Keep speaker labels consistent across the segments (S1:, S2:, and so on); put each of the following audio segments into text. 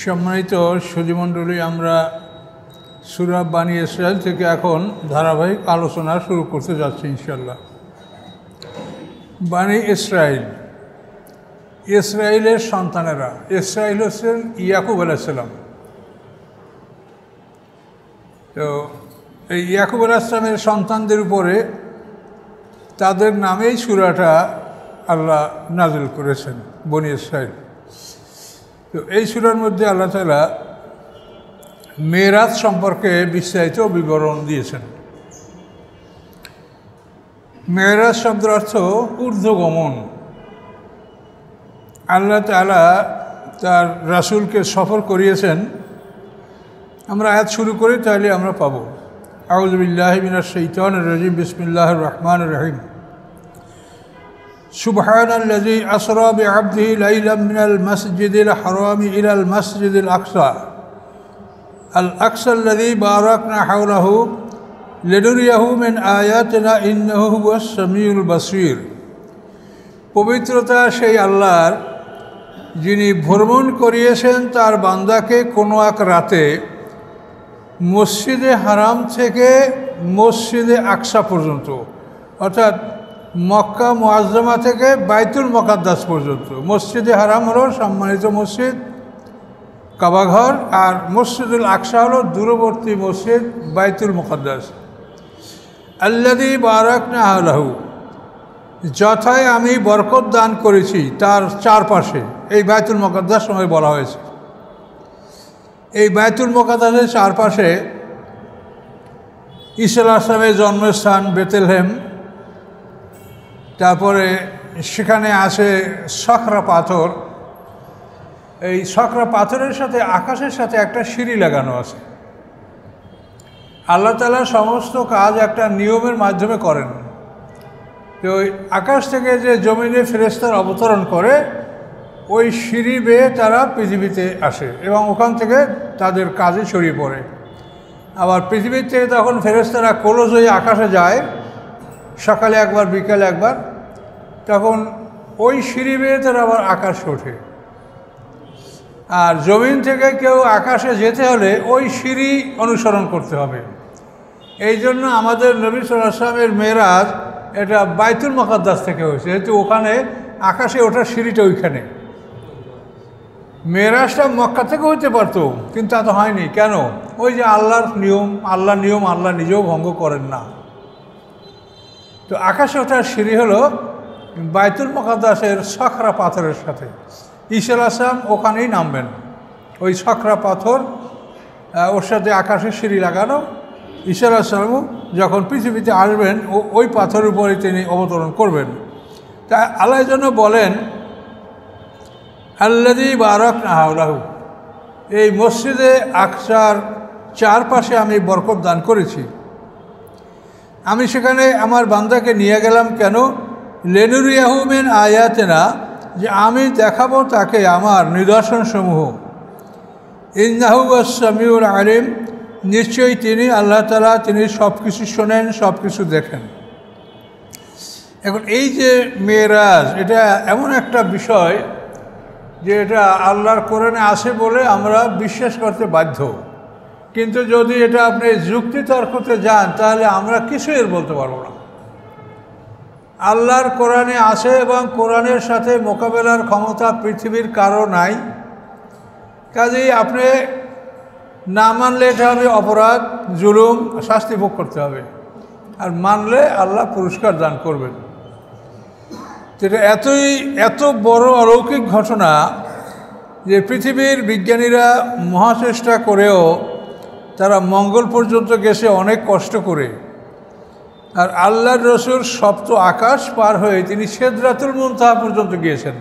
S1: সম্মানিত সুধীমণ্ডলী, আমরা সূরা বানী ইসরাইল থেকে এখন ধারাবাহিক আলোচনা শুরু করতে যাচ্ছি ইনশাল্লাহ। বানী ইসরাইল, ইসরাইলের সন্তানেরা। ইসরাইল হচ্ছেন ইয়াকুব আলাইহিস সালাম। তো এই ইয়াকুব আলাইহিস সালামের সন্তানদের উপরে তাদের নামেই সূরাটা আল্লাহ নাযিল করেছেন, বনী ইসরাইল। তো এই সূরার মধ্যে আল্লাহ তাআলা মেরাজ সম্পর্কে বিস্তারিত বিবরণ দিয়েছেন। মেরাজ শব্দের অর্থ ঊর্ধ্বগমন। আল্লাহ তাআলা তার রাসূলকে সফর করিয়েছেন। আমরা আয়াত শুরু করি, তাহলে আমরা পাবো। আউযু বিল্লাহি মিনাশ শাইতানির রাজিম, বিসমিল্লাহির রহমানির রহিম। সুবহানাল্লাযী আসরা বিআবদিহি লাইলাম মিনাল মাসজিদিল হারামি ইলাল মাসজিদিল আকসা আল্লাযী বারাকনা হাওলাহু লিনুরিয়াহু মিন আয়াতিনা ইন্নাহু হুয়াস সামিউল বাসীর। পবিত্রতা সেই আল্লাহর, যিনি ভ্রমণ করিয়েছেন তার বান্দাকে কোনো এক রাতে মসজিদে হারাম থেকে মসজিদে আকসা পর্যন্ত, অর্থাৎ মক্কা মুআজ্জামা থেকে বাইতুল মুকাদ্দাস পর্যন্ত। মসজিদে হারাম হলো সম্মানিত মসজিদ কাবাঘর, আর মসজিদুল আকসা হলো দূরবর্তী মসজিদ বাইতুল মুকাদ্দাস। আল্লাযী বারাকনা হাওলাহু, যথায় আমি বরকত দান করেছি তার চারপাশে। এই বাইতুল মুকাদ্দাস সময় বলা হয়েছে। এই বাইতুল মুকাদ্দাসের চারপাশে ঈসা আলাইহিস সালামের জন্মস্থান বেথলেহেম, তারপরে সেখানে আছে সখরা পাথর। এই সখরা পাথরের সাথে আকাশের সাথে একটা সিঁড়ি লাগানো আছে। আল্লাহ তাআলা সমস্ত কাজ একটা নিয়মের মাধ্যমে করেন। তো ওই আকাশ থেকে যে জমিনে ফেরেশতারা অবতরণ করে, ওই সিঁড়ি বেয়ে তারা পৃথিবীতে আসে এবং ওখান থেকে তাদের কাজে ছড়িয়ে পড়ে। আবার পৃথিবীর থেকে তখন ফেরেশতারা ক্লোজ হয়ে আকাশে যায়, সকালে একবার বিকালে একবার, তখন ওই সিঁড়ি বেয়ে তারা আবার আকাশে ওঠে। আর জমিন থেকে কেউ আকাশে যেতে হলে ওই সিঁড়ি অনুসরণ করতে হবে। এই জন্য আমাদের নবী সাল্লাল্লাহু আলাইহি ওয়াসাল্লামের মেরাজ এটা বাইতুল মুকাদ্দাস থেকে হয়েছে, যেহেতু ওখানে আকাশে ওঠার সিঁড়িটা ওইখানে। মেরাজটা মক্কা থেকে হইতে পারতো, কিন্তু তা তো হয়নি। কেন? ওই যে আল্লাহর নিয়ম, আল্লাহ নিজেও ভঙ্গ করেন না। তো আকাশে ওঠার সিঁড়ি হলো বাইতুল মুকাদ্দাসের সখরা পাথরের সাথে। ঈসা আলাইহিস সালাম ওখানেই নামবেন। ওই সখরা পাথর, ওর সাথে আকাশের সিঁড়ি লাগানো। ঈসা আলাইহিস সালামও যখন পৃথিবীতে আসবেন ওই পাথরের উপরে তিনি অবতরণ করবেন। তা আল্লাহর জন্য বলেন আল্লাযী বারাকনা হাওলাহু, এই মসজিদে আকসার চারপাশে আমি বরকত দান করেছি। আমি সেখানে আমার বান্দাকে নিয়ে গেলাম কেন? লিনুরিয়াহু মিন আয়াতিনা, যে আমি দেখাবো তাকে আমার নিদর্শনসমূহ। ইন্নাহু হুয়াস সামিউল আলিম, নিশ্চয়ই তিনি আল্লাহ তাআলা, তিনি সব কিছু শোনেন, সব কিছু দেখেন। এখন এই যে মেরাজ, এটা এমন একটা বিষয় যে এটা আল্লাহর কোরআনে আছে বলে আমরা বিশ্বাস করতে বাধ্য। কিন্তু যদি এটা আপনি যুক্তিতর্কতে যান, তাহলে আমরা কিছুই এর বলতে পারবো না। আল্লাহর কোরআনে আছে এবং কোরআনের সাথে মোকাবেলার ক্ষমতা পৃথিবীর কারো নাই। কাজেই আপনি না মানলে এটা হবে অপরাধ, জুলুম, শাস্তি ভোগ করতে হবে। আর মানলে আল্লাহ পুরস্কার দান করবেন। যেটা এত বড় অলৌকিক ঘটনা যে পৃথিবীর বিজ্ঞানীরা মহাচেষ্টা করেও তারা মঙ্গল পর্যন্ত গেছে অনেক কষ্ট করে। আর আল্লাহর রসুল সপ্ত আকাশ পার হয়ে তিনি সিদরাতুল মুনতাহা পর্যন্ত গিয়েছেন।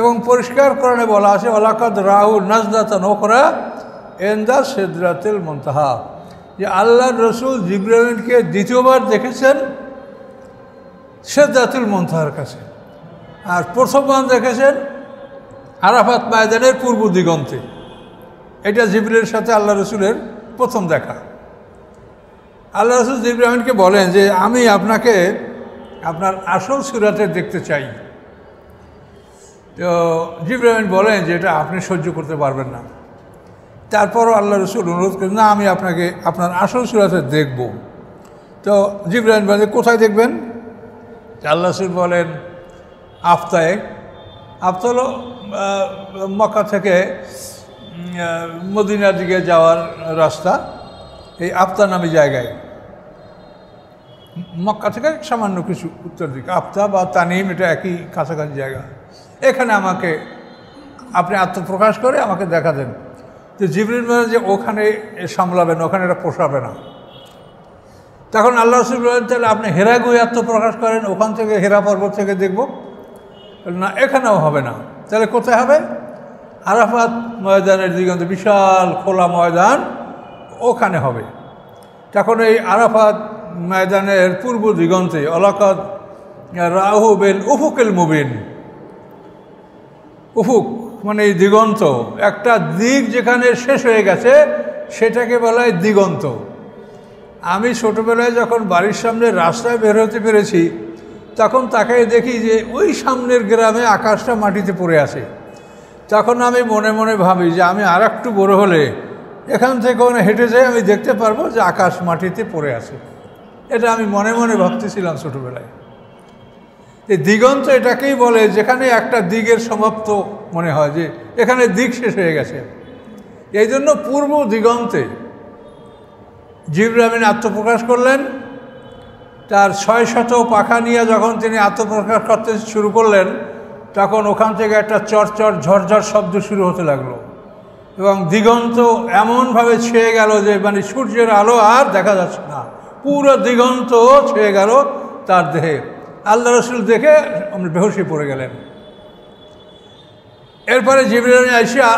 S1: এবং পরিষ্কার কোরআনে বলা আছে ওয়ালাকাদ রাউ নাজলাতান উখরা ইনদা সিদরাতুল মুনতাহা, যে আল্লাহর রসুল জিবরাইলকে দ্বিতীয়বার দেখেছেন সিদরাতুল মুনতাহার কাছে। আর প্রথমবার দেখেছেন আরাফাত ময়দানের পূর্ব দিগন্তে। এটা জিবরাইলের সাথে আল্লাহ রসুলের প্রথম দেখা। আল্লাহ রসুল জিবরাইলকে বলেন যে আমি আপনাকে আপনার আসল সুরাতে দেখতে চাই। তো জিবরাইল আমিন বলেন যে এটা আপনি সহ্য করতে পারবেন না। তারপরও আল্লাহ রসুল অনুরোধ করেন, না আমি আপনাকে আপনার আসল সুরাতে দেখব। তো জিবরাইল আমিন বলেন, কোথায় দেখবেন? আল্লাহ রসুল বলেন, আফতায়। আফতা হলো মক্কা থেকে মদিনার দিকে যাওয়ার রাস্তা, এই আফতা নামে জায়গায়, মক্কা থেকে সামান্য কিছু উত্তর দিকে। আফতা বা তানিম এটা একই কাছাকাছি জায়গা। এখানে আমাকে আপনি আত্মপ্রকাশ করে আমাকে দেখা দেন। তো জিবরিল বলেন যে ওখানে সামলাবেন, ওখানে এটা পোষাবে না। তখন আল্লাহ রসুল বলেন, তাহলে আপনি হেরা গিয়ে আত্মপ্রকাশ করেন, ওখান থেকে হেরা পর্বত থেকে দেখব। না, এখানেও হবে না। তাহলে কোথায় হবে? আরাফাত ময়দানের দিগন্তে, বিশাল খোলা ময়দান, ওখানে হবে। তখন এই আরাফাত ময়দানের পূর্ব দিগন্তে অলাকাত রাহু বেল উফুকেল মুবিন, উফুক মানে এই দিগন্ত, একটা দিক যেখানে শেষ হয়ে গেছে সেটাকে বলা হয় দিগন্ত। আমি ছোটোবেলায় যখন বাড়ির সামনে রাস্তায় বের হতে পেরেছি, তখন তাকে দেখি যে ওই সামনের গ্রামে আকাশটা মাটিতে পড়ে আছে। তখন আমি মনে মনে ভাবি যে আমি আর একটু বড় হলে এখান থেকে হেঁটে যাই, আমি দেখতে পারবো যে আকাশ মাটিতে পড়ে আছে। এটা আমি মনে মনে ভাবতেছিলাম ছোটোবেলায়। এই দিগন্ত এটাকেই বলে যেখানে একটা দিকের সমাপ্ত মনে হয়, যে এখানে দিক শেষ হয়ে গেছে। এই জন্য পূর্ব দিগন্তে জিবরাইল আমিন আত্মপ্রকাশ করলেন। তার 600 পাখা নিয়ে যখন তিনি আত্মপ্রকাশ করতে শুরু করলেন, তখন ওখান থেকে একটা চরচর ঝরঝর শব্দ শুরু হতে লাগলো, এবং দিগন্ত এমনভাবে ছেয়ে গেল যে মানে সূর্যের আলো আর দেখা যাচ্ছে না, পুরো দিগন্ত ছেয়ে গেল তার দেহে। আল্লাহ রসুল দেখে বেহুশে পড়ে গেলেন। এরপরে জিবরাইল আইসা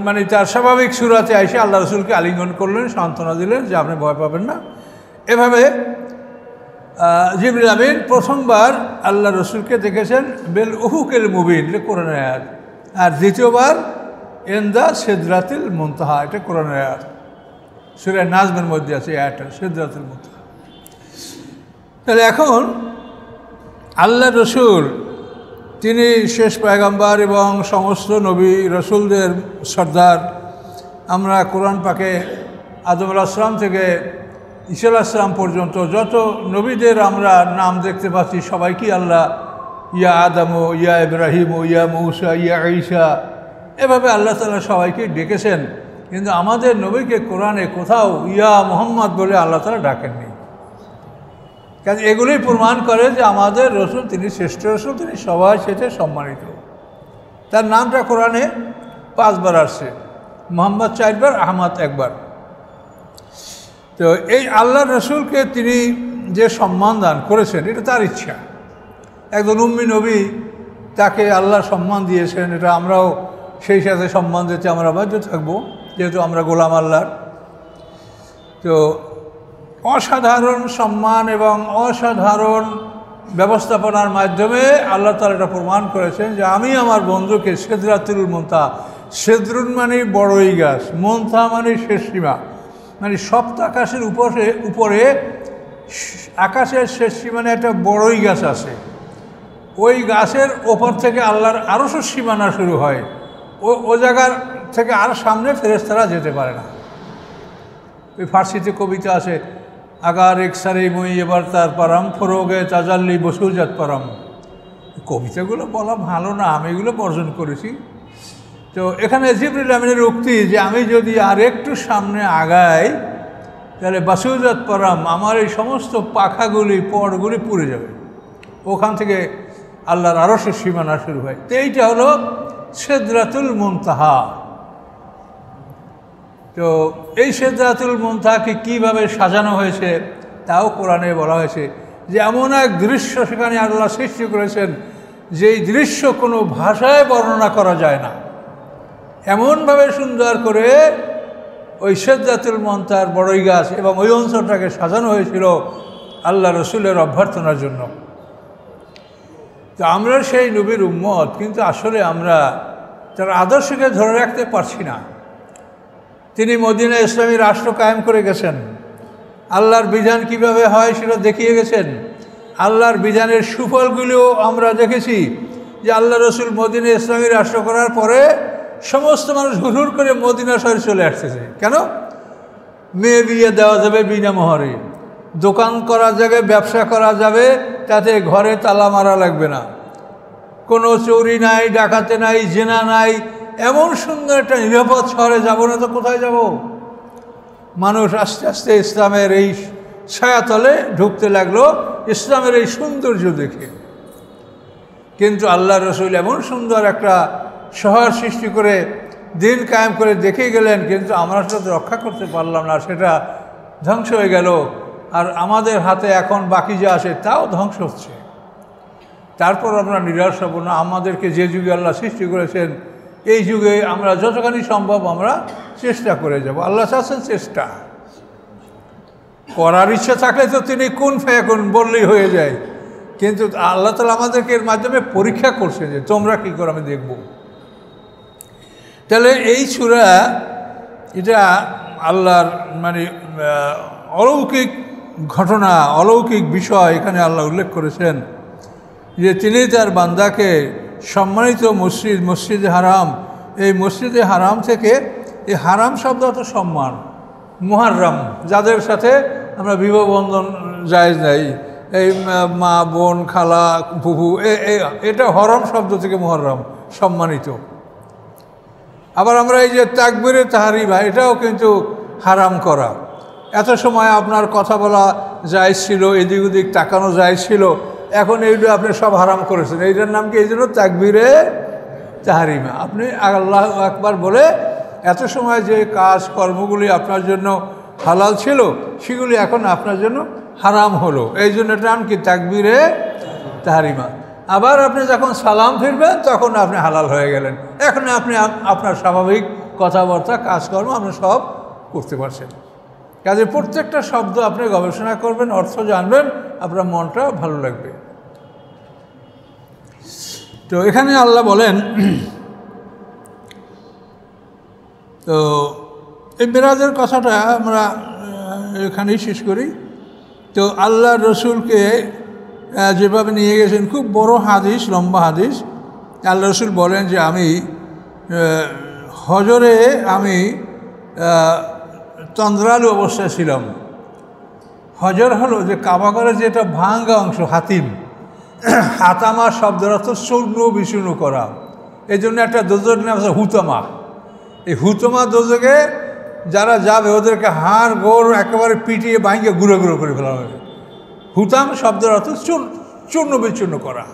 S1: মানে তার স্বাভাবিক সুরাতে আইসা আল্লাহ রসুলকে আলিঙ্গন করলেন, সান্ত্বনা দিলেন যে আপনি ভয় পাবেন না। এভাবে জিবরাইল আমিন প্রথমবার আল্লাহ রসুলকে দেখেছেন বেল উহুকেল মুবিন, এটা কোরআনের আয়াত। আর দ্বিতীয়বার এন্দা সিদরাতুল মুনতাহা, এটা কোরআনের আয়াত। সূরা নাজমের মধ্যে আছে এই আয়াতটা, সিদরাতুল মুনতাহা। তাহলে এখন আল্লাহ রসুল তিনি শেষ পয়গম্বর এবং সমস্ত নবী রসুলদের সর্দার। আমরা কোরআন পাকে আদম আলাইহিস সালাম থেকে ঈসা আলাইহিস সালাম পর্যন্ত যত নবীদের আমরা নাম দেখতে পাচ্ছি, সবাইকে আল্লাহ ইয়া আদম, ইয়া ইব্রাহিম, ইয়া মূসা, ইয়া ঈসা, এভাবে আল্লাহ তাআলা সবাইকে ডেকেছেন। কিন্তু আমাদের নবীকে কোরআনে কোথাও ইয়া মুহাম্মদ বলে আল্লাহ তাআলা ডাকেননি। কারণ এগুলোই প্রমাণ করে যে আমাদের রসুল তিনি শ্রেষ্ঠ রসুল, তিনি সবার সাথে সম্মানিত। তার নামটা কোরআনে 5 বার আসছে, মুহাম্মদ 4 বার, আহমদ 1 বার। তো এই আল্লাহ রসুলকে তিনি যে সম্মান দান করেছেন এটা তার ইচ্ছা। একজন উম্মি নবী, তাকে আল্লাহ সম্মান দিয়েছেন, এটা আমরাও সেই সাথে সম্মান দিতে আমরা বাধ্য থাকবো, যেহেতু আমরা গোলাম আল্লাহর। তো অসাধারণ সম্মান এবং অসাধারণ ব্যবস্থাপনার মাধ্যমে আল্লাহ তাআলা এটা প্রমাণ করেছেন যে আমি আমার বন্ধুকে সিদরাতুল মুনতাহা, সিদরুন মানে বড়ই গাছ, মুনতাহা মানে শেষ সীমা, মানে সপ্ত আকাশের উপরে আকাশের শেষ সীমানে একটা বড়ই গাছ আছে। ওই গাছের ওপর থেকে আল্লাহর আরশের সীমানা শুরু হয়। ও জায়গার থেকে আর সামনে ফেরেশতারা যেতে পারে না। ওই ফার্সিতে কবিতা আছে, আগার এক সারে মই এবার তার পারাম ফরোগে তাজাল্লি বসুজাত পারাম। কবিতাগুলো বলা ভালো না, আমি এগুলো বর্জন করেছি। তো এখানে জিবরিল আমিনের উক্তি যে আমি যদি আর একটু সামনে আগাই তাহলে বাসুজাত পারাম, আমার এই সমস্ত পাখাগুলি পরগুলি পুড়ে যাবে। ওখান থেকে আল্লাহর আরশের সীমানা শুরু হয়। তো এইটা হলো সিদরাতুল মুনতাহা। তো এই সিদরাতুল মুনতাহাকে কীভাবে সাজানো হয়েছে তাও কোরআনে বলা হয়েছে, যে এমন এক দৃশ্য সেখানে আল্লাহ সৃষ্টি করেছেন যেই দৃশ্য কোনো ভাষায় বর্ণনা করা যায় না। এমনভাবে সুন্দর করে ওই সিদরাতুল মুনতাহার বড়ই গাছ এবং ওই অঞ্চলটাকে সাজানো হয়েছিল আল্লাহ রসুলের অভ্যর্থনার জন্য। তো আমরা সেই নবীর উম্মত, কিন্তু আসলে আমরা তার আদর্শকে ধরে রাখতে পারছি না। তিনি মদিনা ইসলামী রাষ্ট্র কায়েম করে গেছেন, আল্লাহর বিধান কিভাবে হয় সেটা দেখিয়ে গেছেন। আল্লাহর বিধানের সুফলগুলিও আমরা দেখেছি, যে আল্লাহ রসুল মদিনা ইসলামী রাষ্ট্র করার পরে সমস্ত মানুষ হুড় করে মদিনা শহরে চলে আসতেছে। কেন? মেয়ে বিয়ে দেওয়া যাবে বিনা মোহরে, দোকান করা যাবে, ব্যবসা করা যাবে, তাতে ঘরে তালা মারা লাগবে না, কোনো চুরি নাই, ডাকাতে নাই, জেনা নাই, এমন সুন্দর একটা নিরাপদ শহরে যাব না তো কোথায় যাব? মানুষ আস্তে আস্তে ইসলামের এই ছায়াতলে ঢুকতে লাগলো, ইসলামের এই সৌন্দর্য দেখে। কিন্তু আল্লাহ রসুল এমন সুন্দর একটা শহর সৃষ্টি করে দিন কায়েম করে দেখে গেলেন, কিন্তু আমরা সেটা রক্ষা করতে পারলাম না, সেটা ধ্বংস হয়ে গেল। আর আমাদের হাতে এখন বাকি যা আছে তাও ধ্বংস হচ্ছে। তারপর আমরা নিরাশ হব না। আমাদেরকে যে যুগে আল্লাহ সৃষ্টি করেছেন এই যুগে আমরা যতখানি সম্ভব আমরা চেষ্টা করে যাব। আল্লাহ চাচ্ছেন চেষ্টা করার ইচ্ছা থাকলে তো তিনি কুন ফায়াকুন বললেই হয়ে যায়, কিন্তু আল্লাহ তাআলা আমাদেরকে এর মাধ্যমে পরীক্ষা করছেন যে তোমরা কী করো আমি দেখব। তাহলে এই সূরা এটা আল্লাহর মানে অলৌকিক ঘটনা, অলৌকিক বিষয় এখানে আল্লাহ উল্লেখ করেছেন যে তিনি তার বান্দাকে সম্মানিত মসজিদ, মসজিদে হারাম, এই মসজিদে হারাম থেকে, এই হারাম শব্দ অর্থ সম্মান, মুহাররম যাদের সাথে আমরা বিবাহ বন্ধন জায়েজ নাই, এই মা বোন খালা ফুফু, এটা হরম শব্দ থেকে মুহাররম সম্মানিত। আবার আমরা এই যে তাকবীরে তাহরিমা এটাও কিন্তু হারাম করা। এত সময় আপনার কথা বলা জায়েজ ছিল, এদিক ওদিক তাকানো জায়েজ ছিল, এখন এইটা আপনি সব হারাম করেছেন। এইটার নাম কি? এই জন্য তাকবীরে তাহরিমা। আপনি আল্লাহু আকবার বলে এত সময় যে কাজ কর্মগুলি আপনার জন্য হালাল ছিল সেগুলি এখন আপনার জন্য হারাম হলো, এই জন্য এটার নাম কি? তাকবীরে তাহরিমা। আবার আপনি যখন সালাম ফিরবেন তখন আপনি হালাল হয়ে গেলেন, এখন আপনি আপনার স্বাভাবিক কথাবার্তা কাজকর্ম আপনি সব করতে পারছেন। কাজে প্রত্যেকটা শব্দ আপনি গবেষণা করবেন, অর্থ জানবেন, আপনার মনটা ভালো লাগবে। তো এখানে আল্লাহ বলেন, তো এই মেরাজের কথাটা আমরা এখানেই শেষ করি। তো আল্লাহ রসুলকে যেভাবে নিয়ে গেছেন, খুব বড় হাদিস, লম্বা হাদিস। আল্লাহ রসুল বলেন যে আমি হজরে আমি তন্দ্রালু অবস্থায় ছিলাম। হজর হলো যে কাবাগরের যেটা ভাঙ্গা অংশ, হাতিম, হাতামা শব্দের অর্থ চূর্ণ বিচূর্ণ করা। এই জন্য একটা দোজকের নাম আছে হুতামা। এই হুতামা দোজকে যারা যাবে ওদেরকে হাড় গোড় একেবারে পিটিয়ে ভাঙিয়ে গুঁড়ো গুঁড়ো করে ফেলা হবে। হুতাম শব্দের অর্থ চূর্ণ বিচূর্ণ করা।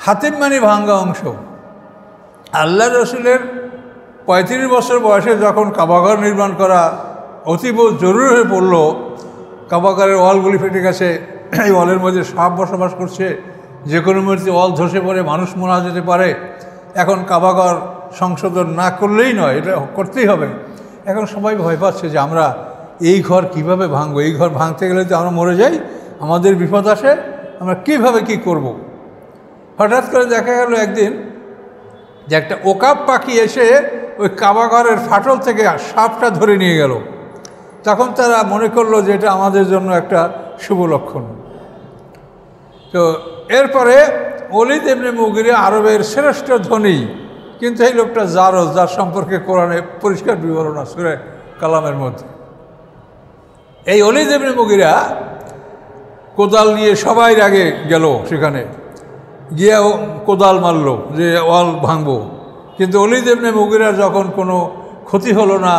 S1: হাতিম মানে ভাঙ্গা অংশ। আল্লাহ রসুলের 35 বছর বয়সে যখন কাবাঘর নির্মাণ করা অতীব জরুরি হয়ে পড়ল, কাবাঘরের ওয়ালগুলি ফেটে গেছে, এই ওয়ালের মধ্যে সাপ বসবাস করছে, যে কোনো মুহূর্তে ওয়াল ধসে পড়ে মানুষ মারা যেতে পারে। এখন কাবাঘর সংশোধন না করলেই নয়, এটা করতেই হবে। এখন সবাই ভয় পাচ্ছে যে আমরা এই ঘর কিভাবে ভাঙবো, এই ঘর ভাঙতে গেলে তো আমরা মরে যাই, আমাদের বিপদ আসে, আমরা কিভাবে কি করব। হঠাৎ করে দেখা গেল একদিন যে একটা ওকাব পাখি এসে ওই কাবাঘরের ফাটল থেকে সাপটা ধরে নিয়ে গেল। তখন তারা মনে করলো যে এটা আমাদের জন্য একটা শুভ লক্ষণ। তো এরপরে ওলীদ ইবনে মুগীরা আরবের শ্রেষ্ঠ ধনী, কিন্তু এই লোকটা জারজ, যার সম্পর্কে কোরআনে পরিষ্কার বিবরণ আছে সূরা কালামের মধ্যে। এই ওলীদ ইবনে মুগীরা কোদাল নিয়ে সবাই আগে গেল, সেখানে গিয়ে কোদাল মারল যে ওয়াল ভাঙবো। কিন্তু ওলীদ ইবনে মুগীরার যখন কোনো ক্ষতি হলো না,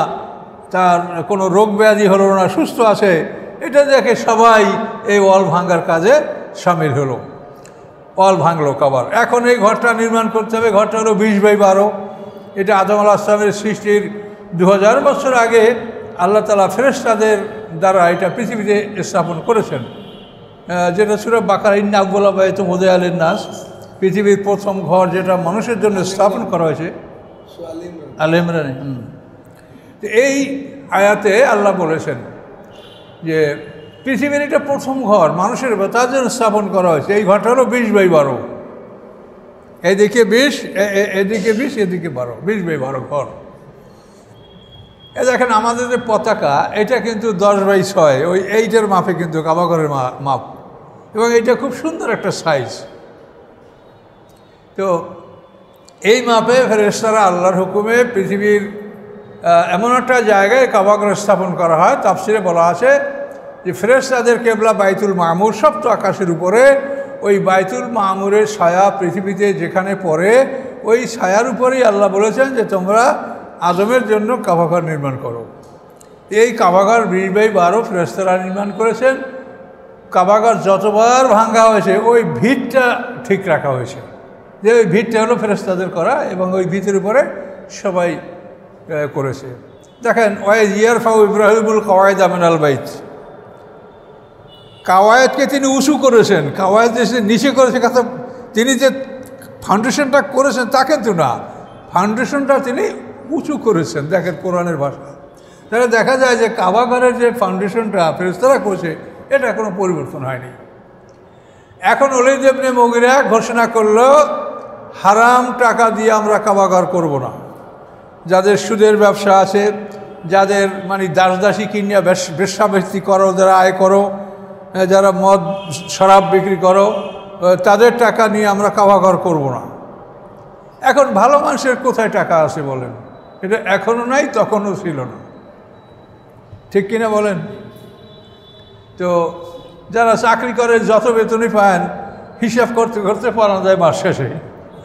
S1: তার কোনো রোগ ব্যাধি হলো না, সুস্থ আছে, এটা দেখে সবাই এই ওয়াল ভাঙার কাজে সামিল হলো। ওয়াল ভাঙলো কাবার। এখন এই ঘরটা নির্মাণ করতে হবে। ঘরটা হলো 20x12। এটা আদম আলাইহিস সালামের সৃষ্টির 2000 বছর আগে আল্লাহ তাআলা ফেরেশতাদের দ্বারা এটা পৃথিবীতে স্থাপন করেছেন, যেটা সূরা বাকারা ইন্না আউওয়ালা বাইতুম উযিআ লিন-নাস, পৃথিবীর প্রথম ঘর যেটা মানুষের জন্য স্থাপন করা হয়েছে আল ইমরানে। এই আয়াতে আল্লাহ বলেছেন যে পৃথিবীর এটা প্রথম ঘর মানুষের, তার জন্য স্থাপন করা হয়েছে। এই ঘরটা হলো 20x12, এদিকে 20, এদিকে 20, এদিকে 12, 20x12 ঘর। এ দেখেন আমাদের যে পতাকা, এটা কিন্তু 10x6, ওই 8-এর মাপে কিন্তু কাবাঘরের মাপ, এবং এটা খুব সুন্দর একটা সাইজ। তো এই মাপে ফেরেশতারা আল্লাহর হুকুমে পৃথিবীর এমন একটা জায়গায় কাবাঘর স্থাপন করা হয়। তাফসিরে বলা আছে যে ফেরেশতাদের কেবলা বাইতুল মামুর, সপ্ত আকাশের উপরে ওই বাইতুল মামুরের ছায়া পৃথিবীতে যেখানে পড়ে ওই ছায়ার উপরেই আল্লাহ বলেছেন যে তোমরা আদমের জন্য কাবাঘর নির্মাণ করো। এই কাবাঘর 20/12 ফেরেশতারা নির্মাণ করেছেন। কাবাঘর যতবার ভাঙ্গা হয়েছে ওই ভিতটা ঠিক রাখা হয়েছে, যে ওই ভিতটা হলো ফেরেশতাদের করা, এবং ওই ভিতের উপরে সবাই করেছে। দেখেন ওয়াইজ ইয়ারফাউ ইব্রাহিমুল কাওয়ায়েদ মিনাল বাইত, কাওয়ায়েদকে তিনি উঁচু করেছেন, কাওয়ায়েদ যে নিচে করেছে কথা, তিনি যে ফাউন্ডেশনটা করেছেন তা কিন্তু না, ফাউন্ডেশনটা তিনি উঁচু করেছেন। দেখেন কোরআনের ভাষা, তাহলে দেখা যায় যে কাবাঘরের যে ফাউন্ডেশনটা ফেরেশতারা করেছে এটা কোনো পরিবর্তন হয়নি। এখন ওলীদ ইবনে মুগিরা ঘোষণা করলো হারাম টাকা দিয়ে আমরা কাবাঘর করব না। যাদের সুদের ব্যবসা আছে, যাদের মানে দাসদাসী কিনিয়া বেশ্যাবৃত্তি করো, যারা আয় করো, যারা মদ শরাব বিক্রি করো, তাদের টাকা নিয়ে আমরা কাবাঘর করব না। এখন ভালো মানুষের কোথায় টাকা আছে বলেন? এটা এখনও নাই, তখনও ছিল না, ঠিক কিনা বলেন? তো যারা চাকরি করে যত বেতনই পান হিসাব করতে করতে পারা যায় মাস শেষে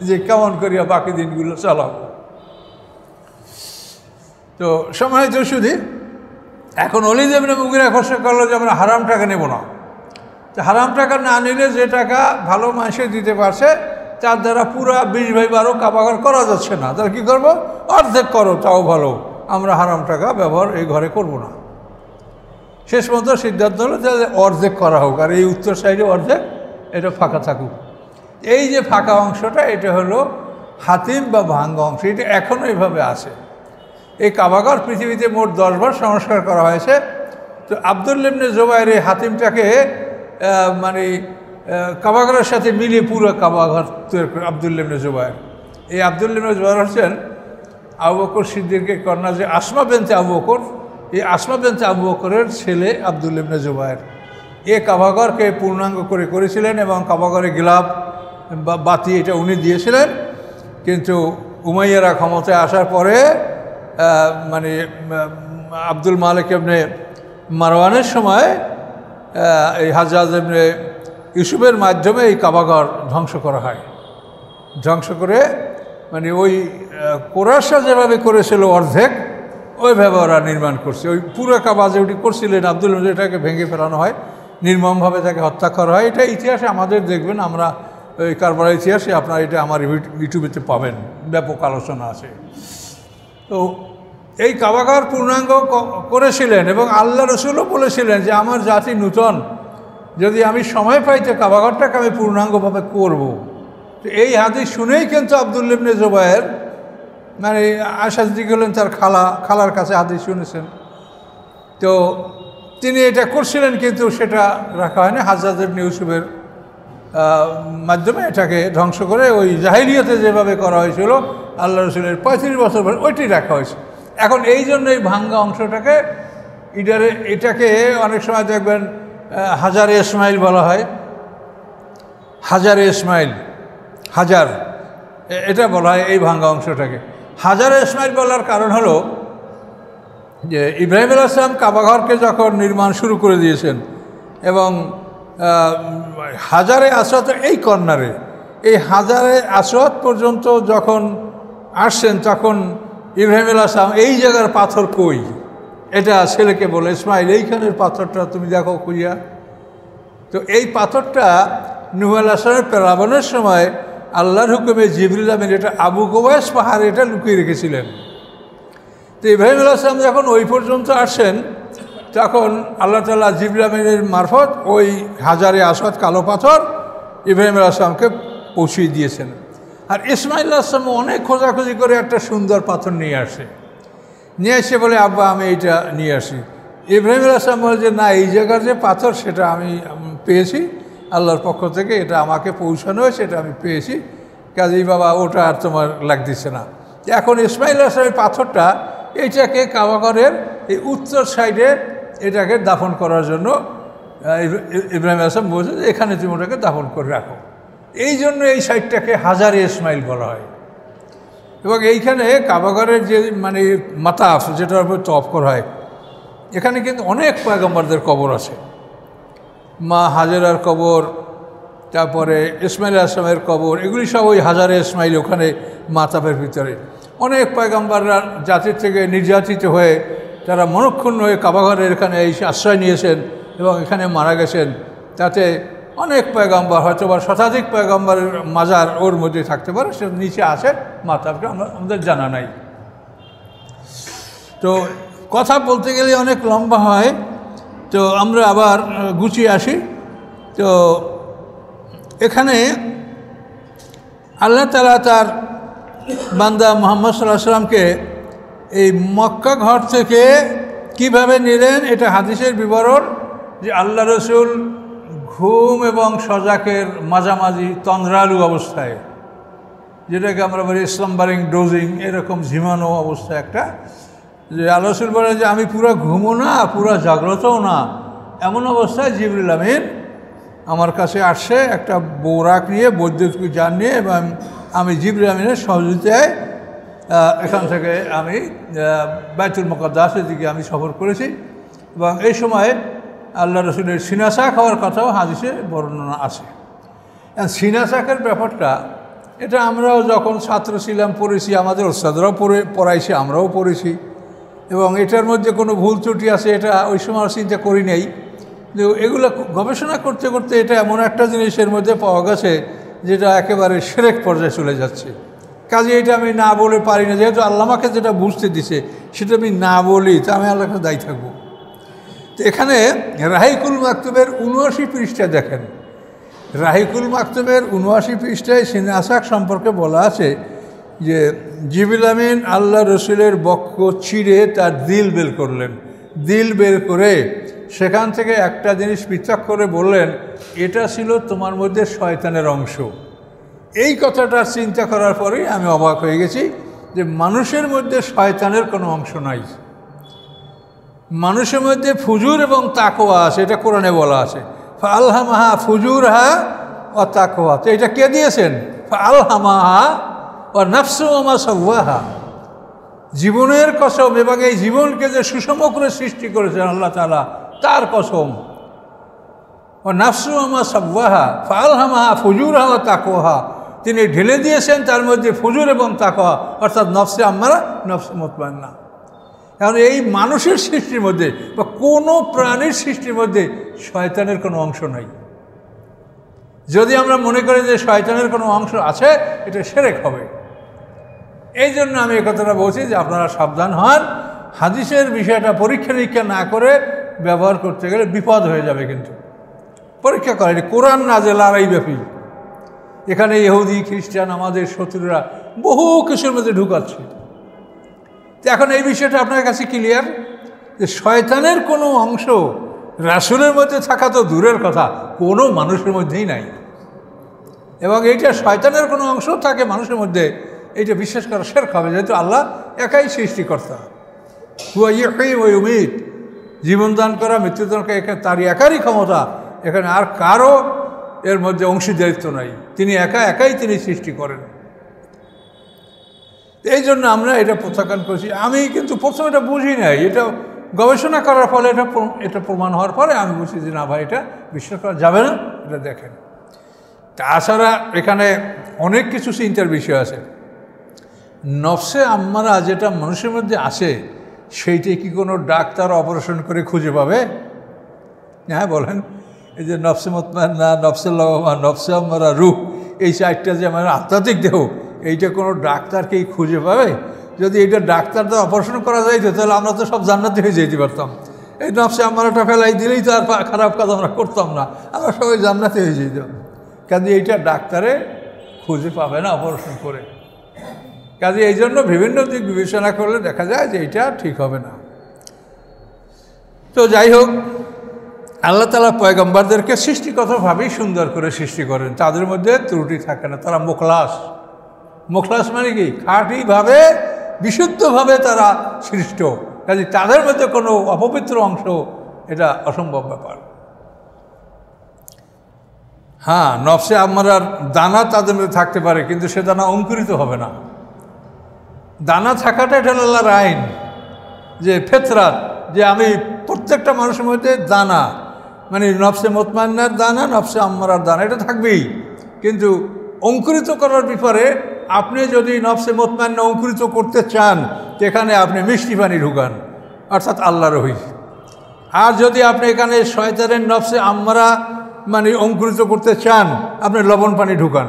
S1: যে কেমন করিয়া বাকি দিনগুলো চালাবো। তো সময় তো শুধু এখন ওলীদ ইবনে মুগিরা ঘোষণা করলো যে আমরা হারাম টাকা নেব না। তো হারাম টাকা না নিলে যে টাকা ভালো মানুষে দিতে পারছে তার দ্বারা পুরা 20/12 কাবাঘর করা যাচ্ছে না, তাহলে কী করবো? অর্ধেক করো, তাও ভালো, আমরা হারাম টাকা ব্যবহার এই ঘরে করব না। শেষ পর্যন্ত সিদ্ধান্ত হলো যে অর্ধেক করা হোক, আর এই উত্তর সাইডে অর্ধেক এটা ফাঁকা থাকুক। এই যে ফাঁকা অংশটা এটা হলো হাতিম বা ভাঙ্গা অংশ, এটা এখনও এইভাবে আছে। এই কাবাঘর পৃথিবীতে মোট 10 বার সংস্কার করা হয়েছে। তো আব্দুল্লাহ ইবনে জুবায়ের এই হাতিমটাকে মানে কাবাঘরের সাথে মিলিয়ে পুরো কাবাঘর তৈরি করে আব্দুল্লাহ ইবনে জুবায়ের। এই আব্দুল্লাহ ইবনে জুবায়ের হচ্ছেন আবু বকর সিদ্দিকের কন্যা যে আসমা বিনতে আবু বকর, এই আসমা বিনতে আবু বকরের ছেলে আব্দুল্লাহ ইবনে জুবায়ের এই কাবাঘরকে পূর্ণাঙ্গ করেছিলেন, এবং কাবাঘরে গিলাফ বা বাতি এটা উনি দিয়েছিলেন। কিন্তু উমাইয়ারা ক্ষমতায় আসার পরে মানে আব্দুল মালিক ইবনে মারওয়ানের সময় এই হাজ্জাজ ইবনে ইউসুফের মাধ্যমে এই কাবাঘর ধ্বংস করা হয়। ধ্বংস করে মানে ওই কোরাইশরা যেভাবে করেছিল অর্ধেক, ওইভাবে ওরা নির্মাণ করছে। ওই পুরো কাবা যেটি করছিলেন আব্দুল এটাকে ভেঙে ফেলানো হয়, নির্মমভাবে তাকে হত্যা করা হয়। এটা ইতিহাসে আমাদের দেখবেন, আমরা ওই কারবারের ইতিহাসে আপনার এটা আমার ইউটিউবেতে পাবেন, ব্যাপক আলোচনা আছে। তো এই কাবাঘর পূর্ণাঙ্গ করেছিলেন, এবং আল্লাহ রসুলও বলেছিলেন যে আমার জাতি নূতন, যদি আমি সময় পাই তো কাবাঘরটাকে আমি পূর্ণাঙ্গভাবে করব। তো এই হাদিস শুনেই কিন্তু আব্দুল্লাহ ইবনে জুবায়ের মানে আয়েশা সিদ্দিকা হলেন তার খালার কাছে হাদিস শুনেছেন। তো তিনি এটা করছিলেন, কিন্তু সেটা রাখা হয়নি। হাজ্জাজ ইবনে ইউসুফের মাধ্যমে এটাকে ধ্বংস করে ওই জাহিলিয়াতে যেভাবে করা হয়েছিল আল্লাহ রসুলের 35 বছর পরে ওইটি রাখা হয়েছে। এখন এই জন্য এই ভাঙ্গা অংশটাকে এটাকে অনেক সময় দেখবেন হাজারে ইসমাইল বলা হয়, হাজারে ইসমাইল, হাজার এটা বলা হয় এই ভাঙ্গা অংশটাকে। হাজারে ইসমাইল বলার কারণ হলো যে ইব্রাহিম আলাইহিস সালাম কাবাঘরকে যখন নির্মাণ শুরু করে দিয়েছেন, এবং হাজারে আসওয়াদের এই কর্নারে, এই হাজারে আসওয়াদ পর্যন্ত যখন আসছেন, তখন ইব্রাহিম আলাইহিস সালাম এই জায়গার পাথর কই, এটা ছেলেকে বলে ইসমাইল এইখানের পাথরটা তুমি দেখো কইয়া। তো এই পাথরটা নূহ আলাইহিস সালামের প্লাবনের সময় আল্লাহর হুকুমে জিবরিল আমিন এটা আবু কুবাইস পাহাড়ে এটা লুকিয়ে রেখেছিলেন। তো ইব্রাহিম আলাইহিস সালাম যখন ওই পর্যন্ত আসেন, তখন আল্লাহ তাআলা জিবরিল আমিনের মারফত ওই হাজারে আসওয়াদ কালো পাথর ইব্রাহিম আলাইহিস সালামকে পৌঁছিয়ে দিয়েছেন। আর ইসমাইল আলাইহিস সালাম অনেক খোঁজাখুঁজি করে একটা সুন্দর পাথর নিয়ে আসে, নিয়ে এসে বলে আব্বা আমি এইটা নিয়ে আসি। ইব্রাহিম আলাইহিস সালাম বলে যে না, এই জায়গার যে পাথর সেটা আমি পেয়েছি আল্লাহর পক্ষ থেকে, এটা আমাকে পৌঁছানো হয়েছে, এটা আমি পেয়েছি, কাজেই বাবা ওটা আর তোমার লাগতেছে না। এখন ইসমাইল আলাইহিস সালামের পাথরটা এইটাকে কাবাঘরের এই উত্তর সাইডে এটাকে দাফন করার জন্য ইব্রাহিম আলাইহিস সালাম বলছে যে এখানে তুমি ওটাকে দাফন করে রাখো। এই জন্য এই সাইডটাকে হাজারে ইসমাইল বলা হয়। এবং এইখানে কাবাঘরের যে মানে মাতাফ, যেটার উপর তওয়াফ করা হয়, এখানে কিন্তু অনেক পয়গম্বরদের কবর আছে। মা হাজেরার কবর, তারপরে ইসমাইল আলাইহিস সালামের কবর, এগুলি সব ওই হাজারে ইসমাইল ওখানে মাতাফের ভিতরে। অনেক পয়গম্বররা জাতির থেকে নির্যাতিত হয়ে তারা মনক্ষুণ্ণ হয়ে কাবাঘরের এখানে এসে আশ্রয় নিয়েছেন এবং এখানে মারা গেছেন। তাতে অনেক পয়গম্বর, হয়তো বা শতাধিক পয়গম্বরের মাজার ওর মধ্যে থাকতে পারে, সে নিচে আছে মাতাফটা আমাদের জানা নাই। তো কথা বলতে গেলে অনেক লম্বা হয়, তো আমরা আবার গুছিয়ে আসি। তো এখানে আল্লাহ তাআলা তার বান্দা মুহাম্মদ সাল্লাল্লাহু আলাইহি সাল্লামকে এই মক্কা ঘর থেকে কিভাবে নিলেন, এটা হাদিসের বিবরণ যে আল্লাহ রসুল ঘুম এবং সজাগের মাঝামাঝি তন্দ্রালু অবস্থায়, যেটাকে আমরা বলি স্লাম্বারিং ডোজিং, এরকম ঝিমানো অবস্থা একটা, যে আল্লাহ রসুল বলে যে আমি পুরো ঘুমও না পুরো জাগ্রতও না, এমন অবস্থায় জিবরিল আমিন আমার কাছে আসছে একটা বোরাক নিয়ে, বৈদ্যুতিক যান নিয়ে, এবং আমি জিবরিল আমিনের সহযোগিতায় এখান থেকে আমি বাইতুল মুকাদ্দাসের দিকে আমি সফর করেছি। এবং এই সময় আল্লাহ রসুলের সিনাসা খাওয়ার কথাও হাদিসে বর্ণনা আছে। সিনাসাকের ব্যাপারটা, এটা আমরাও যখন ছাত্র ছিলাম পড়েছি, আমাদের ওস্তাদরাও পড়াইছে, আমরাও পড়েছি, এবং এটার মধ্যে কোনো ভুল ত্রুটি আছে এটা ওই সময় চিন্তা করি নাই। কিন্তু এগুলো গবেষণা করতে করতে এটা এমন একটা জিনিসের মধ্যে পাওয়া গেছে যেটা একেবারে শিরক পর্যায়ে চলে যাচ্ছে। কাজে এটা আমি না বলে পারি না, যেহেতু আল্লাহ আমাকে যেটা বুঝতে দিছে সেটা আমি না বলি, তা আমি আল্লাহকে দায়ী থাকবো। তো এখানে রাহিকুল মাকতুবের ৭৯ পৃষ্ঠায় দেখেন, রাহিকুল মাকতুবের ৭৯ পৃষ্ঠায় সিনাসাক সম্পর্কে বলা আছে যে জিবরিল আমিন আল্লাহ রসুলের বক্ষ চিরে তার দিল বের করলেন, দিল বের করে সেখান থেকে একটা জিনিস পৃথক করে বললেন, এটা ছিল তোমার মধ্যে শয়তানের অংশ। এই কথাটা চিন্তা করার পরেই আমি অবাক হয়ে গেছি যে মানুষের মধ্যে শয়তানের কোনো অংশ নাই, মানুষের মধ্যে ফুজুর এবং তাকওয়া আছে, এটা কোরআনে বলা আছে, ফাআলহামাহা ফুজুরহা ওয়া তাকওয়া। তো এটা কে দিয়েছেন? ফাআলহামাহা ওয়া নাফসু ওয়া মা সাওয়াহা, জীবনের কসম, এবং এই জীবনকে যে সুষম করে সৃষ্টি করেছেন আল্লাহ তাআলা তার কসম। ও নাফসু ওয়া মা সাওয়াহা ফাআলহামাহা ফুজুরহা ওয়া তাকওয়াহা, তিনি ঢেলে দিয়েছেন তার মধ্যে ফুজুর এবং তাকওয়া, অর্থাৎ নফসে আম্মারা নফসে মুতমাইন্না। কারণ এই মানুষের সৃষ্টির মধ্যে বা কোনো প্রাণীর সৃষ্টির মধ্যে শয়তানের কোনো অংশ নাই। যদি আমরা মনে করি যে শয়তানের কোনো অংশ আছে, এটা শিরক হবে। এই জন্য আমি এই কথাটা বলছি যে আপনারা সাবধান হন, হাদিসের বিষয়টা পরীক্ষা নিরীক্ষা না করে ব্যবহার করতে গেলে বিপদ হয়ে যাবে। কিন্তু পরীক্ষা করেনি, কোরআন নাযিল লড়াই ব্যাপী, এখানে ইহুদি খ্রিস্টান আমাদের শত্রুরা বহু কিছুর মধ্যে ঢুকাচ্ছে। তো এখন এই বিষয়টা আপনার কাছে ক্লিয়ার যে শয়তানের কোনো অংশ রাসূলের মধ্যে থাকা তো দূরের কথা, কোনো মানুষের মধ্যেই নাই। এবং এইটা শয়তানের কোনো অংশ থাকে মানুষের মধ্যে, এইটা বিশ্বাস করা শিরক হবে, যেহেতু আল্লাহ একাই সৃষ্টিকর্তা। হুয়া ইহয়ী ওয়া ইউমীত, জীবন দান করা মৃত্যুদান করা এখানে তারই একারই ক্ষমতা, এখানে আর কারো এর মধ্যে অংশীদারিত্ব নাই, তিনি একাই তিনি সৃষ্টি করেন। এই জন্য আমরা এটা প্রত্যাখ্যান করেছি। আমি কিন্তু প্রথমে এটা বুঝি নাই, এটা গবেষণা করার ফলে এটা প্রমাণ হওয়ার পরে আমি বুঝছি যে না ভাই, এটা বিশ্বাস করা যাবে না। এটা দেখেন, তাছাড়া এখানে অনেক কিছু চিন্তার বিষয় আছে। নফসে আম্মারা যেটা মানুষের মধ্যে আছে, সেইটাই কি কোনো ডাক্তার অপারেশন করে খুঁজে পাবে? হ্যাঁ বলেন, এই যে নফসে মুতমাইন্না, নফসে লওয়ামা, নফসে আম্মারা, রূহ, এই চারটা যে আমার আধ্যাত্মিক দেহ, এইটা কোনো ডাক্তারকেই খুঁজে পাবে? যদি এইটা ডাক্তারদের অপারেশন করা যাইতো তাহলে আমরা তো সব জান্নাতে হয়ে যেতে পারতাম। এই নফসে আম্মারাটা ফেলাই দিলেই তো আর খারাপ কাজ আমরা করতাম না, আমরা সবাই জান্নাতে হয়ে যেতাম। কাজে এইটা ডাক্তারে খুঁজে পাবে না অপারেশন করে। কাজে এই জন্য বিভিন্ন দিক বিবেচনা করলে দেখা যায় যে এটা ঠিক হবে না। তো যাই হোক, আল্লাহ তাআলা পয়গম্বরদেরকে সৃষ্টিগতভাবেই সুন্দর করে সৃষ্টি করেন, তাদের মধ্যে ত্রুটি থাকে না। তারা মুখলাস, মুখলাস মানে কি? খাঁটিভাবে বিশুদ্ধভাবে তারা সৃষ্ট, কাজে তাদের মধ্যে কোনো অপবিত্র অংশ এটা অসম্ভব ব্যাপার। হ্যাঁ, নফসে আম্মারার দানা তাদের মধ্যে থাকতে পারে, কিন্তু সে দানা অঙ্কুরিত হবে না। দানা থাকাটা এটা আল্লাহর আইন, যে ফেতরাত, যে আমি প্রত্যেকটা মানুষের মধ্যে দানা, মানে নফসে মুতমাইন্নার দানা, নফসে আম্মারার দানা, এটা থাকবেই। কিন্তু অঙ্কুরিত করার ব্যাপারে আপনি যদি নফসে মুতমাইন্না অঙ্কুরিত করতে চান, সেখানে আপনি মিষ্টি পানি ঢুকান, অর্থাৎ আল্লাহ রহি। আর যদি আপনি এখানে শয়তানের নফসে আম্মারা মানে অঙ্কুরিত করতে চান, আপনি লবণ পানি ঢুকান,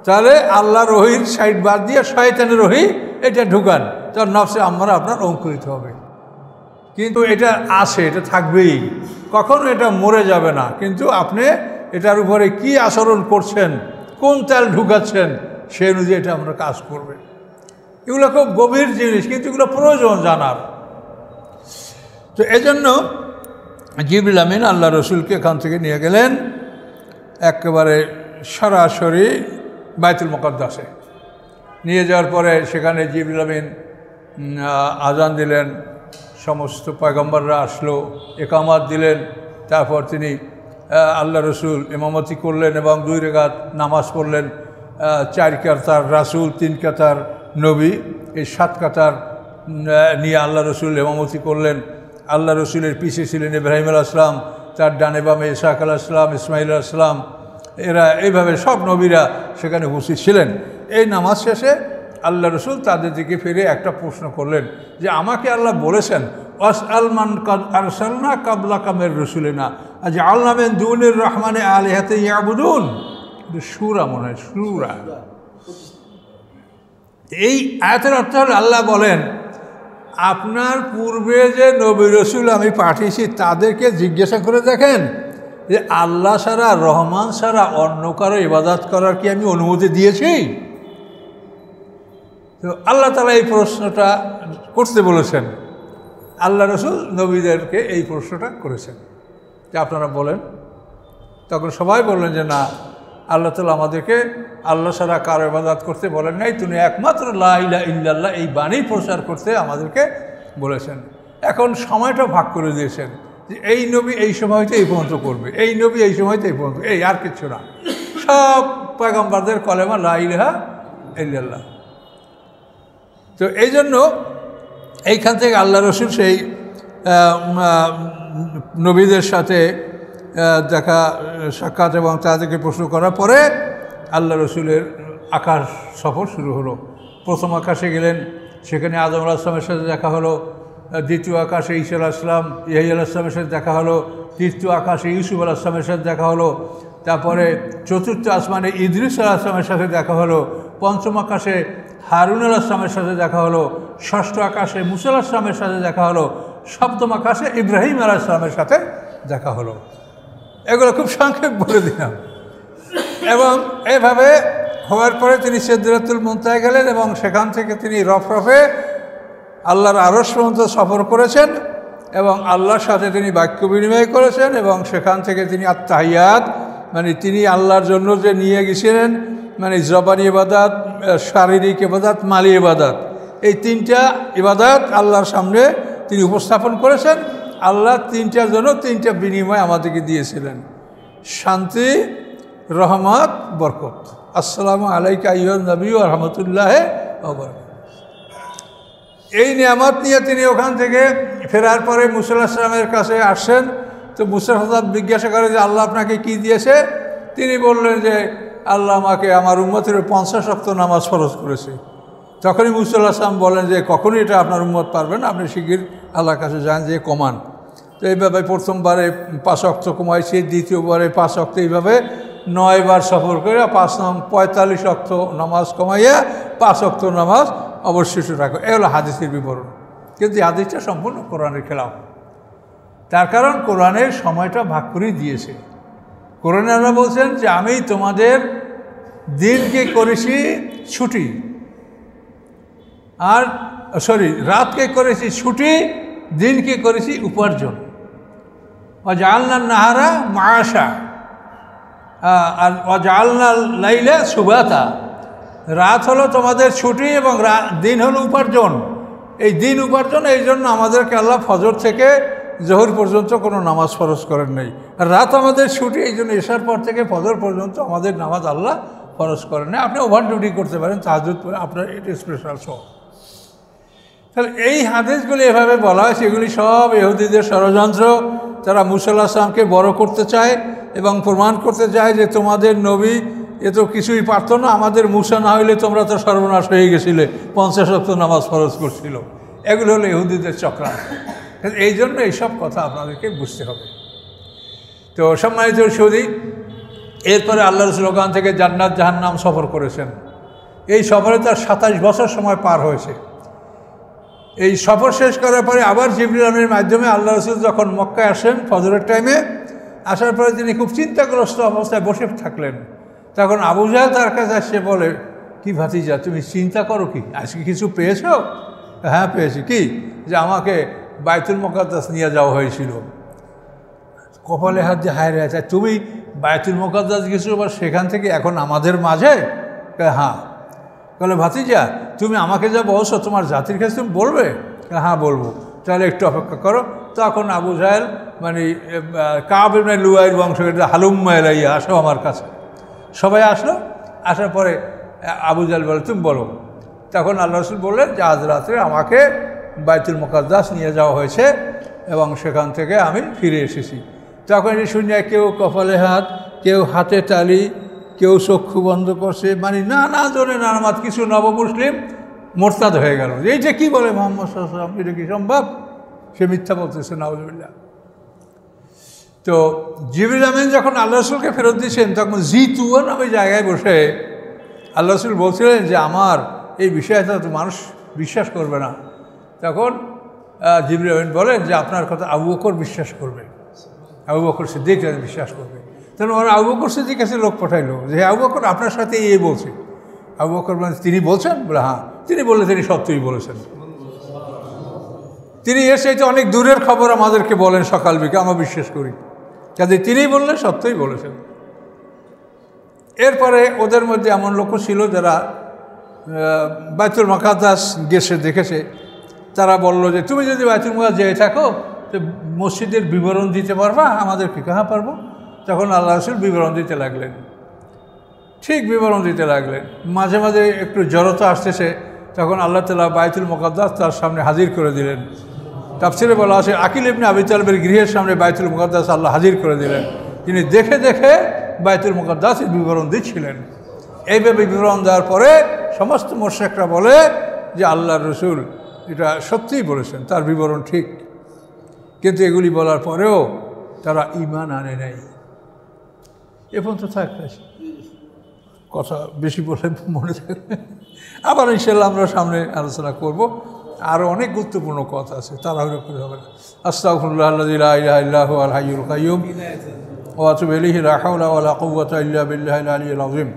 S1: তাহলে আল্লাহ রহির সাইড বাদ দিয়ে শয়তানের রহি এটা ঢুকান, তার নফসে আম্মারা আপনার অঙ্কুরিত হবে। কিন্তু এটা আছে, এটা থাকবেই, কখনো এটা মরে যাবে না। কিন্তু আপনি এটার উপরে কি আচরণ করছেন, কোন তেল ঢুকাচ্ছেন, সে অনুযায়ী এটা আমরা কাজ করবে। এগুলো খুব গভীর জিনিস, কিন্তু এগুলো প্রয়োজন জানার। তো এজন্য জিবরিল আমিন আল্লাহ রসুলকে এখান থেকে নিয়ে গেলেন একেবারে সরাসরি বাইতুল মুকাদ্দাসে। নিয়ে যাওয়ার পরে সেখানে জিবরিল আমিন আজান দিলেন, সমস্ত পয়গম্বররা আসলো, একামাত দিলেন। তারপর তিনি আল্লাহ রসুল ইমামতি করলেন এবং 2 রাকাত নামাজ পড়লেন। 4 কাতার রাসূল, 3 কাতার নবী, এই 7 কাতার নিয়ে আল্লাহ রসুল ইমামতি করলেন। আল্লাহ রসুলের পিছিয়ে ছিলেন ইব্রাহিম আলাইহিস সালাম, তার ডানে বামে ইসহাক আলাইহিস সালাম, ইসমাইল আলাইহিস সালাম, এরা এইভাবে সব নবীরা সেখানে উপস্থিত ছিলেন। এই নামাজ শেষে আল্লাহ রসুল তাদের দিকে ফিরে একটা প্রশ্ন করলেন যে, আমাকে আল্লাহ বলেছেন ওয়াসআল মান কাদ আরসালনা কাবলাকা মির রুসুলিনা আজআলনা মিন দুনির রহমানি আলিহাতান ইয়াবুদুন। সূরা মনে হয়, সূরা। এই আয়াতের অর্থ হলো আল্লাহ বলেন, আপনার পূর্বে যে নবী রসুল আমি পাঠিয়েছি তাদেরকে জিজ্ঞাসা করে দেখেন যে আল্লাহ ছাড়া, রহমান ছাড়া অন্য কারো ইবাদত করার কি আমি অনুমতি দিয়েছি? তো আল্লাহ তাআলা এই প্রশ্নটা করতে বলেছেন। আল্লাহ রসুল নবীদেরকে এই প্রশ্নটা করেছেন যে আপনারা বলেন। তখন সবাই বললেন যে না, আল্লাহ তাআলা আমাদেরকে আল্লাহ ছাড়া কারো ইবাদত করতে বলেন নাই, তিনি একমাত্র লা ইলাহা ইল্লাল্লাহ এই বাণী প্রচার করতে আমাদেরকে বলেছেন। এখন সময়টা ভাগ করে দিয়েছেন যে এই নবী এই সময়তে এই পর্যন্ত করবে, এই নবী এই সময়তে এই পর্যন্ত, এই আর কিচ্ছু না। সব পয়গম্বরদের কলেমা লা ইলাহা ইল্লাল্লাহ। তো এই জন্য এইখান থেকে আল্লাহ রসুল সেই নবীদের সাথে দেখা সাক্ষাৎ এবং তাদেরকে প্রশ্ন করার পরে আল্লাহ রসুলের আকাশ সফর শুরু হলো। প্রথম আকাশে গেলেন, সেখানে আদম আলাইহিস সালামের সাথে দেখা হলো। দ্বিতীয় আকাশে ঈসা আলাইহিস সালাম, ইয়াহইয়া আলাইহিস সালামের সাথে দেখা হলো। তৃতীয় আকাশে ইউসুফ আলাইহিস সালামের সাথে দেখা হলো। তারপরে চতুর্থ আসমানে ইদ্রিস আলাইহিস সালামের সাথে দেখা হলো। পঞ্চম আকাশে হারুন আলাইহিস সালামের সাথে দেখা হলো। ষষ্ঠ আকাশে মুসা আলাইহিস সালামের সাথে দেখা হলো। সপ্তম আকাশে ইব্রাহিম আলাইহিস সালামের সাথে দেখা হলো। এগুলো খুব সংক্ষেপ বলে দিলাম। এবং এভাবে হওয়ার পরে তিনি সিদরাতুল মুনতাহায় গেলেন এবং সেখান থেকে তিনি রফরফে আল্লাহর আরশ পর্যন্ত সফর করেছেন এবং আল্লাহর সাথে তিনি বাক্য বিনিময় করেছেন। এবং সেখান থেকে তিনি আত-তাহিয়াত, মানে তিনি আল্লাহর জন্য যে নিয়ে গেছিলেন, মানে জবানি ইবাদত, শারীরিক ইবাদত, মালি ইবাদত, এই 3টা ইবাদত আল্লাহর সামনে তিনি উপস্থাপন করেছেন। আল্লাহ 3টার জন্য 3টা বিনিময় আমাদেরকে দিয়েছিলেন: শান্তি, রহমত, বরকত। আসসালামু আলাইকা আইয়ুহান নবী ওয়া রাহমাতুল্লাহি ওয়া বারাকাতুহু। এই নিয়ামত নিয়ে তিনি ওখান থেকে ফেরার পরে মুসা আলাইহিস সালামের কাছে আসেন। তো মুসা হযরত জিজ্ঞাসা করে যে আল্লাহ আপনাকে কি দিয়েছে? তিনি বললেন যে আল্লাহ আমাকে আমার উম্মতের 50 ওয়াক্ত নামাজ ফরজ করেছে। তখনই মুসা আলাইহিস সালাম বলেন যে কখনই এটা আপনার উম্মত পারবেন, আপনি শিগগির আল্লাহর কাছে যান, যে কমান। তো এইভাবে প্রথমবারে 5 ওয়াক্ত কমাইছে, দ্বিতীয়বারে 5 ওয়াক্ত, এইভাবে 9 বার সফর করে 45 ওয়াক্ত নামাজ কমাইয়া 5 ওয়াক্ত নামাজ অবশিষ্ট রাখো। এ হলো হাদিসের বিবরণ। কিন্তু এই হাদিসটা সম্পূর্ণ কোরআনের খেলাফ। তার কারণ কোরআনের সময়টা ভাগ করে দিয়েছে। কোরআনে আল্লাহ বলছেন যে আমি তোমাদের দিনকে করেছি ছুটি, আর রাতকে করেছি ছুটি, দিনকে করেছি উপার্জন। ওয়াজআলনা নাহারা মাআশা আর ওয়াজআলনা লাইলা সুবাতা। রাত হলো তোমাদের ছুটি এবং দিন হলো উপার্জন। এই দিন উপার্জন, এই জন্য আমাদেরকে আল্লাহ ফজর থেকে জোহর পর্যন্ত কোনো নামাজ ফরজ করেন নাই। আর রাত আমাদের ছুটি, এই জন্য এশার পর থেকে ফজর পর্যন্ত আমাদের নামাজ আল্লাহ ফরজ করেন না। আপনি ওভার ডিউটি করতে পারেন, তাহাজ্জুদ পড়ে, আপনার এটা স্পেশাল সব। তাহলে এই হাদিসগুলি এভাবে বলা হয়, সেগুলি সব ইহুদিদের ষড়যন্ত্র। তারা মুসা আলাইহিস সালামকে বড় করতে চায় এবং প্রমাণ করতে চায় যে তোমাদের নবী এ তো কিছুই পারত না, আমাদের মুসা না হইলে তোমরা তো সর্বনাশ হয়ে গেছিলে, 50 ওয়াক্ত নামাজ ফরজ করছিল। এগুলো হলো ইহুদিদের চক্রান্ত। এই জন্য এইসব কথা আপনাদেরকে বুঝতে হবে। তো সম্মানিত সুধী, এরপরে আল্লাহ রাসূল ওখান থেকে জান্নাত জাহান্নাম সফর করেছেন। এই সফরে তার 27 বছর সময় পার হয়েছে। এই সফর শেষ করার পরে আবার জিবরিল আমিনের মাধ্যমে আল্লাহ রাসূল যখন মক্কায় আসেন ফজরের টাইমে, আসার পরে তিনি খুব চিন্তাগ্রস্ত অবস্থায় বসে থাকলেন। তখন আবু জাহেল তার কাছে এসে বলে, কি ভাতিজা, তুমি চিন্তা করো কি, আজকে কিছু পেয়েছো? হ্যাঁ পেয়েছি। কি? যে আমাকে বাইতুল মুকাদ্দাস নিয়ে যাওয়া হয়েছিল। কপালে হাত দিয়ে হায় রে, আচ্ছা তুমি বাইতুল মুকাদ্দাস গেছো, বা সেখান থেকে এখন আমাদের মাঝে? হ্যাঁ। বলে ভাতিজা, তুমি আমাকে যা বলছো তোমার জাতির কাছে তুমি বলবে? হ্যাঁ বলবো। তাহলে একটু অপেক্ষা করো। তখন আবু জাহেল মানে কাব ইবনে লুয়াইর বংশ, হালুম্মা ইলাইয়া, আসো আমার কাছে। সবাই আসলো। আসার পরে আবু জাহেল বলে, তুমি বলো। তখন আল্লাহ রাসূল বললেন যে আজ রাত্রে আমাকে বাইতুল মুকাদ্দাস নিয়ে যাওয়া হয়েছে এবং সেখান থেকে আমি ফিরে এসেছি। তখন শুনে কেউ কপালে হাত, কেউ হাতে তালি, কেউ চক্ষু বন্ধ করছে, মানে নানা জনে নানামাত। কিছু নবমুসলিম মোরতাদ হয়ে গেল, এইটা কি বলে মুহাম্মদ সাল্লাল্লাহু আলাইহি ওয়াসাল্লাম, এটা কি সম্ভব? সে মিথ্যা বলতেছে, নাউযুবিল্লাহ। তো জিবরিল আমিন যখন আল্লাহ রাসূলকে ফেরত দিয়েছেন, তখন জিতুয়া নামে জায়গায় বসে আল্লাহ রাসূল বলছিলেন যে আমার এই বিষয়টা তো মানুষ বিশ্বাস করবে না। তখন জিবরিল আমিন বলেন যে আপনার কথা আবু বকর বিশ্বাস করবে, আবু বকর সিদ্দিক বিশ্বাস করবে। তখন ওরা আবু বকর সিদ্দিক কাছে লোক পাঠাইলো যে আবু বকর আপনার সাথে এই বলছে। আবু বকর মানে তিনি বলছেন? বলে হ্যাঁ। তিনি বললে তিনি সত্যই বলেছেন। তিনি এসে তো অনেক দূরের খবর আমাদেরকে বলেন সকাল বিকে, আমরা বিশ্বাস করি। কাজে তিনি বললেন সত্যই বলেছেন। এরপরে ওদের মধ্যে এমন লোকও ছিল যারা বাইতুল মুকাদ্দাস গেছে দেখেছে। তারা বলল যে তুমি যদি বাইতুল মুকাদ্দাস যেয়ে থাকো তো মসজিদের বিবরণ দিতে পারবা আমাদেরকে? হ্যাঁ পারবো। তখন আল্লাহ রাসূল বিবরণ দিতে লাগলেন, ঠিক বিবরণ দিতে লাগলেন। মাঝে মাঝে একটু জড়তা আসতেছে, তখন আল্লাহ তাআলা বাইতুল মুকাদ্দাস তার সামনে হাজির করে দিলেন। তাফসীরে বলা আছে আকিল ইবনে আবি তালিবের গৃহের সামনে বাইতুল মুকাদ্দাস আল্লাহ হাজির করে দিলেন। তিনি দেখে দেখে বাইতুল মুকাদ্দাসের বিবরণ দিচ্ছিলেন। এইভাবে বিবরণ দেওয়ার পরে সমস্ত মুশরিকরা বলে যে আল্লাহর রাসূল এটা সত্যিই বলেছেন, তার বিবরণ ঠিক। কিন্তু এগুলি বলার পরেও তারা ঈমান আনে নাই। এ পর্যন্ত থাকবে, কথা বেশি বলে মনে থাকবে। আবার ইনশাআল্লাহ আমরা সামনে আলোচনা করব। আরও অনেক গুরুত্বপূর্ণ কথা আছে, তাড়াহুড়ো করে হবে না। আস্তাগফিরুল্লাহ আল্লাযী লা ইলাহা ইল্লা হুয়াল হাইয়ুল কাইয়্যুম ওয়া আতুবু ইলাইহি লা হাওলা ওয়া লা কুওয়াতা ইল্লা বিল্লাহিল আলিয়্যিল আযীম।